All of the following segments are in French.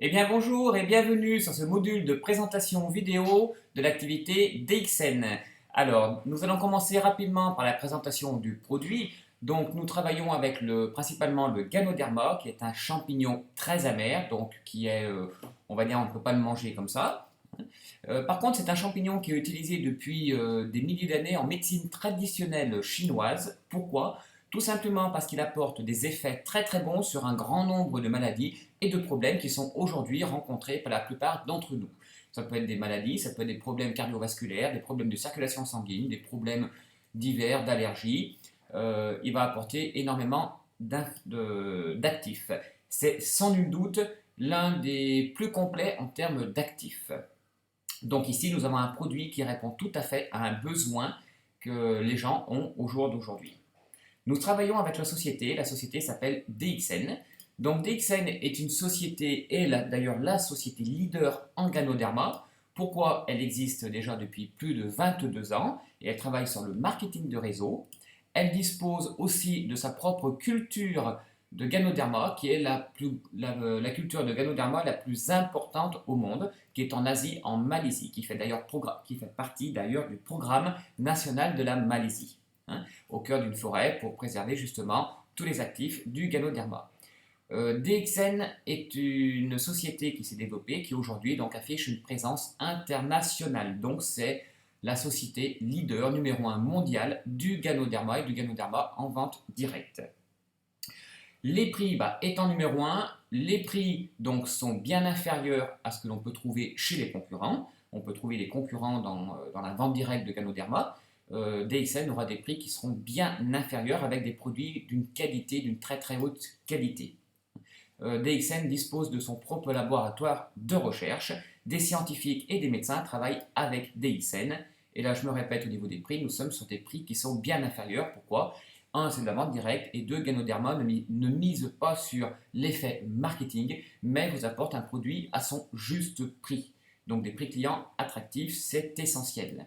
Eh bien bonjour et bienvenue sur ce module de présentation vidéo de l'activité DXN. Alors, nous allons commencer rapidement par la présentation du produit. Donc, nous travaillons avec principalement le Ganoderma, qui est un champignon très amer, donc qui est, on va dire, on ne peut pas le manger comme ça. Par contre, c'est un champignon qui est utilisé depuis des milliers d'années en médecine traditionnelle chinoise. Pourquoi? Tout simplement parce qu'il apporte des effets très très bons sur un grand nombre de maladies et de problèmes qui sont aujourd'hui rencontrés par la plupart d'entre nous. Ça peut être des maladies, ça peut être des problèmes cardiovasculaires, des problèmes de circulation sanguine, des problèmes divers, d'allergies. Il va apporter énormément d'actifs. C'est sans nul doute l'un des plus complets en termes d'actifs. Donc ici, nous avons un produit qui répond tout à fait à un besoin que les gens ont au jour d'aujourd'hui. Nous travaillons avec la société s'appelle DXN. Donc DXN est une société, et d'ailleurs la société leader en Ganoderma. Pourquoi? Elle existe déjà depuis plus de 22 ans et elle travaille sur le marketing de réseau. Elle dispose aussi de sa propre culture de Ganoderma, qui est la culture de Ganoderma la plus importante au monde, qui est en Asie, en Malaisie, qui fait partie d'ailleurs du programme national de la Malaisie, hein, au cœur d'une forêt pour préserver justement tous les actifs du Ganoderma. DXN est une société qui s'est développée, qui aujourd'hui donc affiche une présence internationale. Donc c'est la société leader numéro 1 mondiale du Ganoderma et du Ganoderma en vente directe. Les prix, étant numéro 1, les prix donc sont bien inférieurs à ce que l'on peut trouver chez les concurrents. On peut trouver les concurrents dans la vente directe de Ganoderma. DXN aura des prix qui seront bien inférieurs avec des produits d'une qualité, d'une très très haute qualité. DXN dispose de son propre laboratoire de recherche. Des scientifiques et des médecins travaillent avec DXN. Et là, je me répète, au niveau des prix, nous sommes sur des prix qui sont bien inférieurs. Pourquoi? Un, c'est de la vente directe, et deux, Ganoderma ne mise pas sur l'effet marketing, mais vous apporte un produit à son juste prix. Donc des prix clients attractifs, c'est essentiel.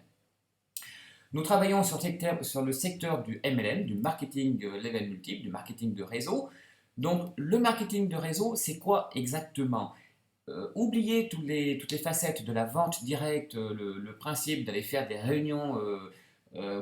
Nous travaillons sur le secteur du MLM, du marketing level multiple, du marketing de réseau. Donc le marketing de réseau, c'est quoi exactement? Oubliez toutes les facettes de la vente directe, le principe d'aller faire des réunions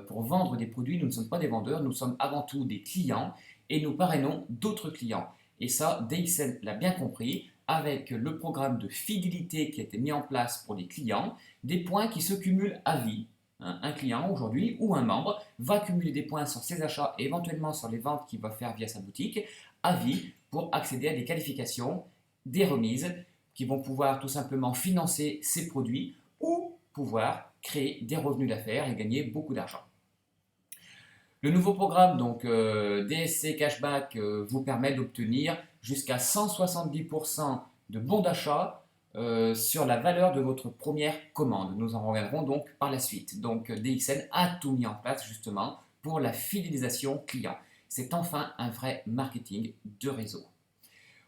pour vendre des produits. Nous ne sommes pas des vendeurs, nous sommes avant tout des clients et nous parrainons d'autres clients. Et ça, DXN l'a bien compris avec le programme de fidélité qui a été mis en place pour les clients, des points qui se cumulent à vie. Un client aujourd'hui ou un membre va cumuler des points sur ses achats et éventuellement sur les ventes qu'il va faire via sa boutique à vie pour accéder à des qualifications, des remises qui vont pouvoir tout simplement financer ses produits ou pouvoir créer des revenus d'affaires et gagner beaucoup d'argent. Le nouveau programme donc DSC Cashback vous permet d'obtenir jusqu'à 170% de bons d'achat sur la valeur de votre première commande. Nous en reviendrons donc par la suite. Donc DXN a tout mis en place justement pour la fidélisation client. C'est enfin un vrai marketing de réseau.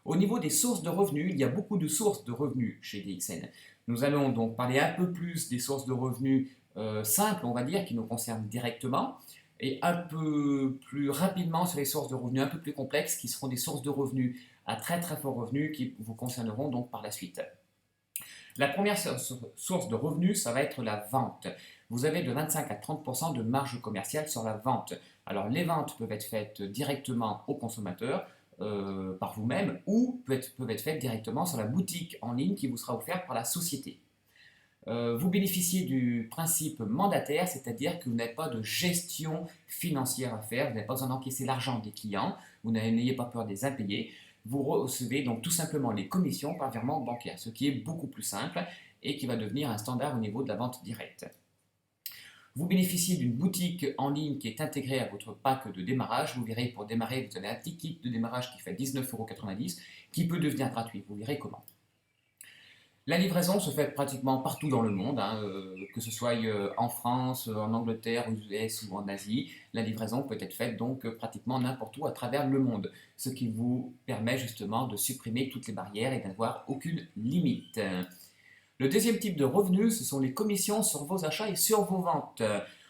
Au niveau des sources de revenus, il y a beaucoup de sources de revenus chez DXN. Nous allons donc parler un peu plus des sources de revenus simples, on va dire, qui nous concernent directement, et un peu plus rapidement sur les sources de revenus un peu plus complexes, qui seront des sources de revenus à très très fort revenu, qui vous concerneront donc par la suite. La première source de revenus, ça va être la vente. Vous avez de 25 à 30% de marge commerciale sur la vente. Alors les ventes peuvent être faites directement aux consommateurs, par vous-même, ou peuvent être faites directement sur la boutique en ligne qui vous sera offerte par la société. Vous bénéficiez du principe mandataire, c'est-à-dire que vous n'avez pas de gestion financière à faire, vous n'avez pas besoin d'encaisser l'argent des clients, vous n'ayez pas peur des impayés, vous recevez donc tout simplement les commissions par virement bancaire, ce qui est beaucoup plus simple et qui va devenir un standard au niveau de la vente directe. Vous bénéficiez d'une boutique en ligne qui est intégrée à votre pack de démarrage. Vous verrez, pour démarrer, vous avez un petit kit de démarrage qui fait 19,90 € qui peut devenir gratuit. Vous verrez comment. La livraison se fait pratiquement partout dans le monde, que ce soit en France, en Angleterre, aux US ou en Asie. La livraison peut être faite donc pratiquement n'importe où à travers le monde, ce qui vous permet justement de supprimer toutes les barrières et d'avoir aucune limite. Le deuxième type de revenus, ce sont les commissions sur vos achats et sur vos ventes.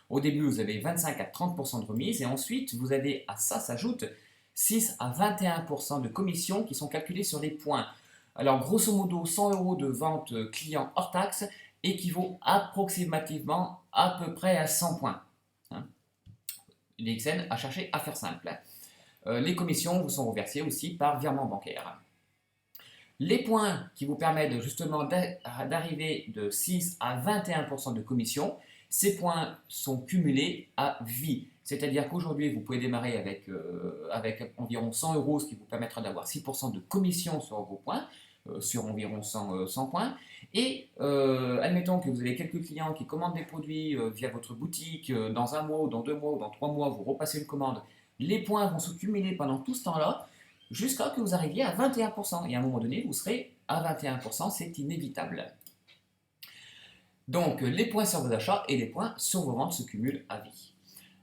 Au début, vous avez 25 à 30% de remise et ensuite, vous avez, à ça s'ajoute 6 à 21% de commissions qui sont calculées sur les points. Alors, grosso modo, 100 € de vente client hors taxe équivaut approximativement à peu près à 100 points. Hein. DXN a cherché à faire simple. Les commissions vous sont reversées aussi par virement bancaire. Les points qui vous permettent justement d'arriver de 6 à 21% de commission, ces points sont cumulés à vie. C'est-à-dire qu'aujourd'hui, vous pouvez démarrer avec environ 100 €, ce qui vous permettra d'avoir 6% de commission sur vos points, sur environ 100 points. Et admettons que vous avez quelques clients qui commandent des produits via votre boutique dans un mois, ou dans 2 mois, ou dans 3 mois, vous repassez une commande. Les points vont se cumuler pendant tout ce temps-là, jusqu'à ce que vous arriviez à 21%. Et à un moment donné, vous serez à 21%, c'est inévitable. Donc, les points sur vos achats et les points sur vos ventes se cumulent à vie.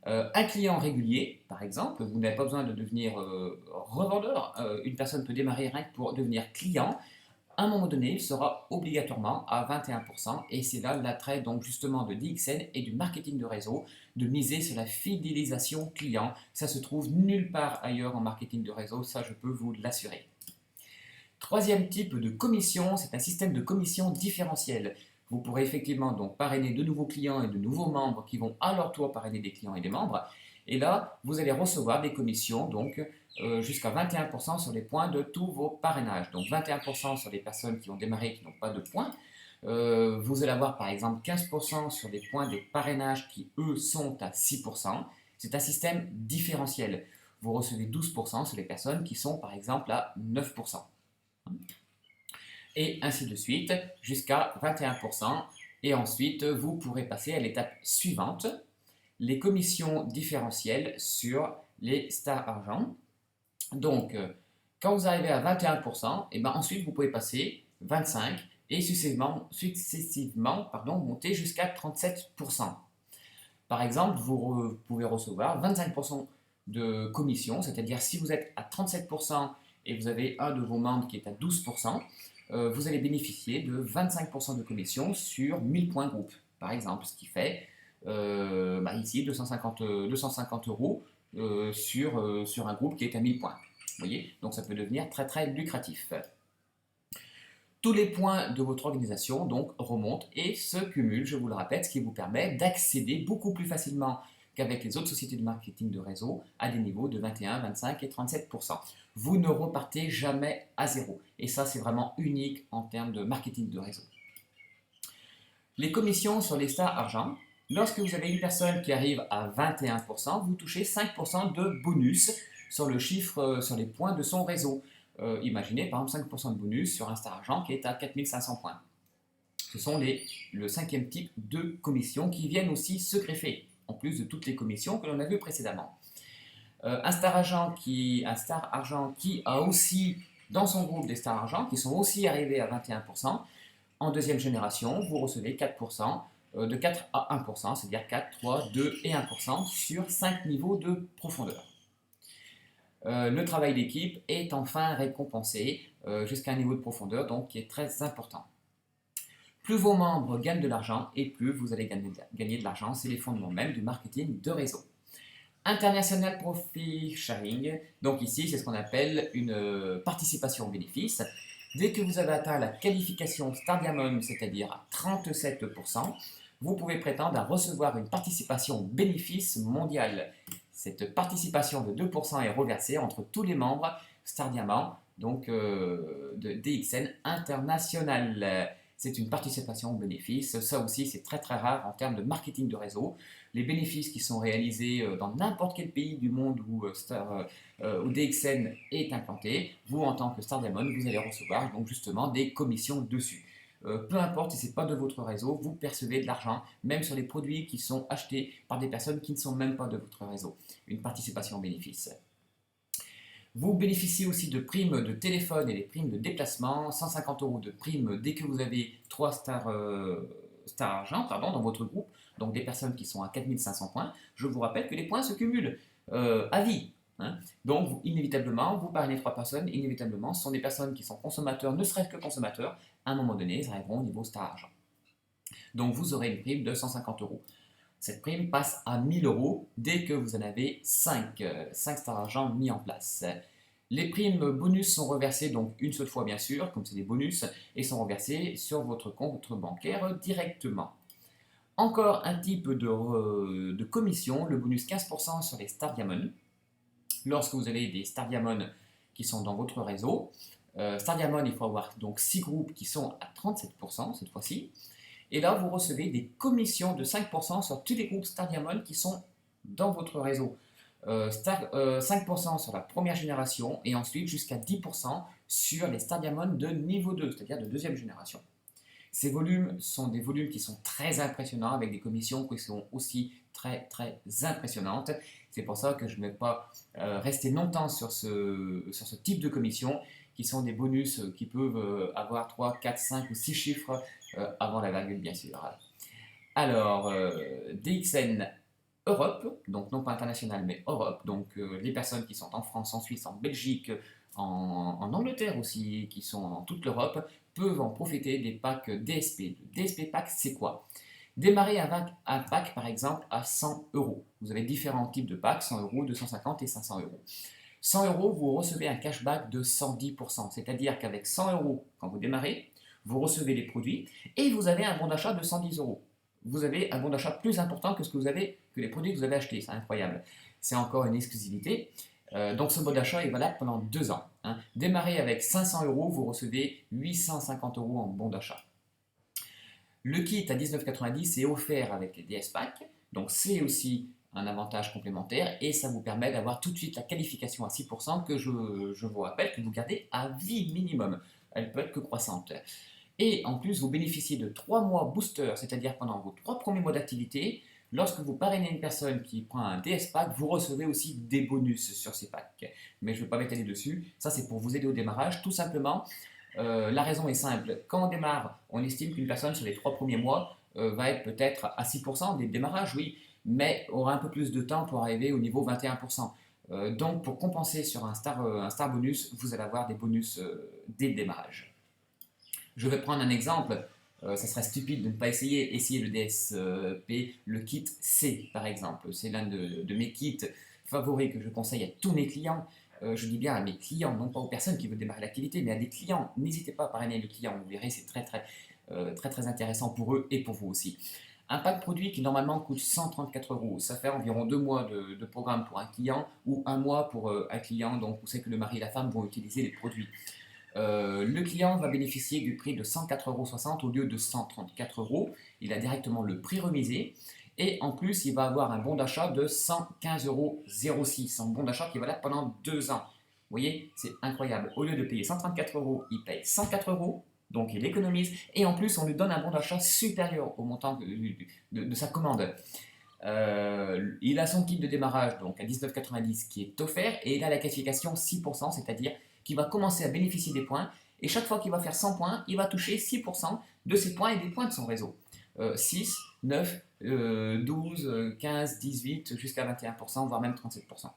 Un client régulier, par exemple, vous n'avez pas besoin de devenir revendeur. Une personne peut démarrer rien que pour devenir client. À un moment donné, il sera obligatoirement à 21%, et c'est là l'attrait donc justement de DXN et du marketing de réseau, de miser sur la fidélisation client. Ça se trouve nulle part ailleurs en marketing de réseau, ça je peux vous l'assurer. Troisième type de commission, c'est un système de commission différentielle. Vous pourrez effectivement donc parrainer de nouveaux clients et de nouveaux membres qui vont à leur tour parrainer des clients et des membres. Et là, vous allez recevoir des commissions donc jusqu'à 21% sur les points de tous vos parrainages. Donc 21% sur les personnes qui ont démarré et qui n'ont pas de points. Vous allez avoir par exemple 15% sur les points des parrainages qui eux sont à 6%. C'est un système différentiel. Vous recevez 12% sur les personnes qui sont par exemple à 9%. Et ainsi de suite jusqu'à 21%. Et ensuite, vous pourrez passer à l'étape suivante, les commissions différentielles sur les stars argent. Donc, quand vous arrivez à 21%, et ben ensuite vous pouvez passer 25% et successivement monter jusqu'à 37%. Par exemple, vous pouvez recevoir 25% de commission, c'est-à-dire si vous êtes à 37% et vous avez un de vos membres qui est à 12%, vous allez bénéficier de 25% de commission sur 1000 points groupe, par exemple, ce qui fait ici 250 € sur un groupe qui est à 1000 points. Vous voyez, donc ça peut devenir très très lucratif. Tous les points de votre organisation donc remontent et se cumulent, je vous le répète, ce qui vous permet d'accéder beaucoup plus facilement qu'avec les autres sociétés de marketing de réseau à des niveaux de 21, 25 et 37%. Vous ne repartez jamais à zéro. Et ça, c'est vraiment unique en termes de marketing de réseau. Les commissions sur les stars argent. Lorsque vous avez une personne qui arrive à 21%, vous touchez 5% de bonus sur le chiffre, sur les points de son réseau. Imaginez par exemple 5% de bonus sur un star argent qui est à 4500 points. Ce sont le cinquième type de commissions qui viennent aussi se greffer, en plus de toutes les commissions que l'on a vues précédemment. Un star argent qui a aussi dans son groupe des stars argent qui sont aussi arrivés à 21%. En deuxième génération, vous recevez 4%, de 4 à 1%, c'est-à-dire 4, 3, 2 et 1% sur 5 niveaux de profondeur. Le travail d'équipe est enfin récompensé jusqu'à un niveau de profondeur donc, qui est très important. Plus vos membres gagnent de l'argent et plus vous allez gagner de l'argent, c'est les fondements même du marketing de réseau. International Profit Sharing, donc ici c'est ce qu'on appelle une participation au bénéfice. Dès que vous avez atteint la qualification Star Diamond, c'est-à-dire à 37%, vous pouvez prétendre à recevoir une participation bénéfice mondiale. Cette participation de 2% est reversée entre tous les membres Star Diamond, donc de DXN International. C'est une participation au bénéfice. Ça aussi, c'est très très rare en termes de marketing de réseau. Les bénéfices qui sont réalisés dans n'importe quel pays du monde où DXN est implanté, vous en tant que Star Diamond, vous allez recevoir donc justement des commissions dessus. Peu importe si ce n'est pas de votre réseau, vous percevez de l'argent, même sur les produits qui sont achetés par des personnes qui ne sont même pas de votre réseau. Une participation au bénéfice. Vous bénéficiez aussi de primes de téléphone et des primes de déplacement, 150 € de primes dès que vous avez 3 stars argent dans votre groupe, donc des personnes qui sont à 4500 points. Je vous rappelle que les points se cumulent à vie. Hein. Donc, inévitablement, vous parrainez 3 personnes, inévitablement, ce sont des personnes qui sont consommateurs, ne serait-ce que consommateurs, à un moment donné, ils arriveront au niveau star argent. Donc, vous aurez une prime de 150 €. Cette prime passe à 1000 € dès que vous en avez 5 stars argent mis en place. Les primes bonus sont reversées donc une seule fois bien sûr, comme c'est des bonus, et sont reversées sur votre compte bancaire directement. Encore un type de commission, le bonus 15% sur les Star Diamond. Lorsque vous avez des Star Diamond qui sont dans votre réseau, Star Diamond, il faut avoir donc 6 groupes qui sont à 37% cette fois-ci. Et là, vous recevez des commissions de 5% sur tous les groupes Star Diamond qui sont dans votre réseau. 5% sur la première génération et ensuite jusqu'à 10% sur les Star Diamond de niveau 2, c'est-à-dire de deuxième génération. Ces volumes sont des volumes qui sont très impressionnants avec des commissions qui sont aussi très impressionnantes. C'est pour ça que je ne vais pas rester longtemps sur ce type de commission qui sont des bonus qui peuvent avoir 3, 4, 5 ou 6 chiffres avant la virgule bien sûr. Alors, DXN Europe, donc non pas international mais Europe, donc les personnes qui sont en France, en Suisse, en Belgique, en Angleterre aussi, qui sont dans toute l'Europe, peuvent en profiter des packs DSP. Le DSP pack, c'est quoi? Démarrez avec un pack par exemple à 100 euros. Vous avez différents types de packs, 100 euros, 250 et 500 euros. 100 euros, vous recevez un cashback de 110%, c'est-à-dire qu'avec 100 euros, quand vous démarrez, vous recevez les produits et vous avez un bon d'achat de 110 euros. Vous avez un bon d'achat plus important que que les produits que vous avez achetés. C'est incroyable. C'est encore une exclusivité. Donc ce bon d'achat est valable pendant 2 ans. Démarrez avec 500 euros, vous recevez 850 euros en bon d'achat. Le kit à 19,90 est offert avec les DS Pack, donc c'est aussi un avantage complémentaire et ça vous permet d'avoir tout de suite la qualification à 6% que je vous rappelle que vous gardez à vie minimum. Elle peut être que croissante. Et en plus, vous bénéficiez de 3 mois booster, c'est-à-dire pendant vos 3 premiers mois d'activité. Lorsque vous parrainez une personne qui prend un DS Pack, vous recevez aussi des bonus sur ces packs. Mais je ne vais pas m'étaler dessus, ça c'est pour vous aider au démarrage. Tout simplement, la raison est simple. Quand on démarre, on estime qu'une personne sur les 3 premiers mois va être peut-être à 6% des démarrages, oui, mais aura un peu plus de temps pour arriver au niveau 21%. Donc pour compenser sur un star bonus, vous allez avoir des bonus dès le démarrage. Je vais prendre un exemple. Ça serait stupide de ne pas essayer le DSP, le kit C par exemple. C'est l'un de mes kits favoris que je conseille à tous mes clients. Je dis bien à mes clients, non pas aux personnes qui veulent démarrer l'activité, mais à des clients. N'hésitez pas à parrainer le client, vous verrez, c'est très intéressant pour eux et pour vous aussi. Un pack produit qui normalement coûte 134 euros, ça fait environ 2 mois de programme pour un client ou 1 mois pour un client, donc vous savez que le mari et la femme vont utiliser les produits. Le client va bénéficier du prix de 104,60 € au lieu de 134 euros. Il a directement le prix remisé. Et en plus, il va avoir un bon d'achat de 115,06 €. Un bon d'achat qui est valable pendant 2 ans. Vous voyez, c'est incroyable. Au lieu de payer 134 euros, il paye 104 euros. Donc il économise. Et en plus, on lui donne un bon d'achat supérieur au montant de sa commande. Il a son kit de démarrage donc à 19,90 € qui est offert. Et il a la qualification 6%, c'est-à-dire qu'il va commencer à bénéficier des points. Et chaque fois qu'il va faire 100 points, il va toucher 6% de ses points et des points de son réseau. 6, 9, 12, 15, 18, jusqu'à 21%, voire même 37%.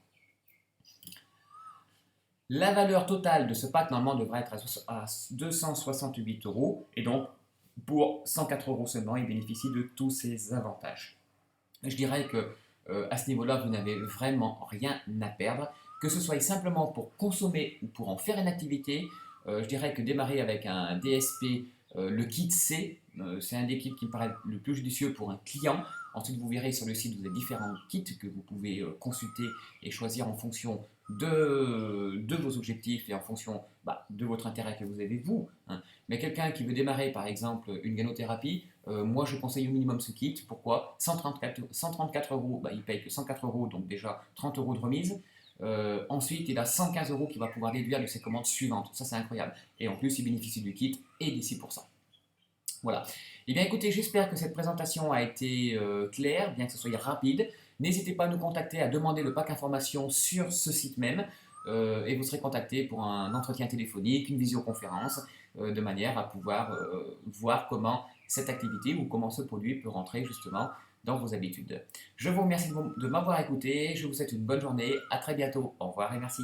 La valeur totale de ce pack, normalement, devrait être à 268 €. Et donc, pour 104 € seulement, il bénéficie de tous ces avantages. Je dirais que à ce niveau-là, vous n'avez vraiment rien à perdre. Que ce soit simplement pour consommer ou pour en faire une activité, je dirais que démarrer avec un DSP, le kit C, c'est un des kits qui me paraît le plus judicieux pour un client. Ensuite, vous verrez sur le site, vous avez différents kits que vous pouvez consulter et choisir en fonction de vos objectifs et en fonction de votre intérêt que vous avez vous. Mais quelqu'un qui veut démarrer par exemple une ganothérapie, moi je conseille au minimum ce kit. Pourquoi? 134 €, il paye que 104 €, donc déjà 30 € de remise. Ensuite, il a 115 € qu'il va pouvoir déduire de ses commandes suivantes. Ça, c'est incroyable. Et en plus, il bénéficie du kit et des 6%. Voilà. Eh bien, écoutez, j'espère que cette présentation a été claire, bien que ce soit rapide. N'hésitez pas à nous contacter, à demander le pack information sur ce site même. Et vous serez contacté pour un entretien téléphonique, une visioconférence, de manière à pouvoir voir comment cette activité ou comment ce produit peut rentrer justement dans vos habitudes. Je vous remercie de m'avoir écouté, je vous souhaite une bonne journée, à très bientôt, au revoir et merci.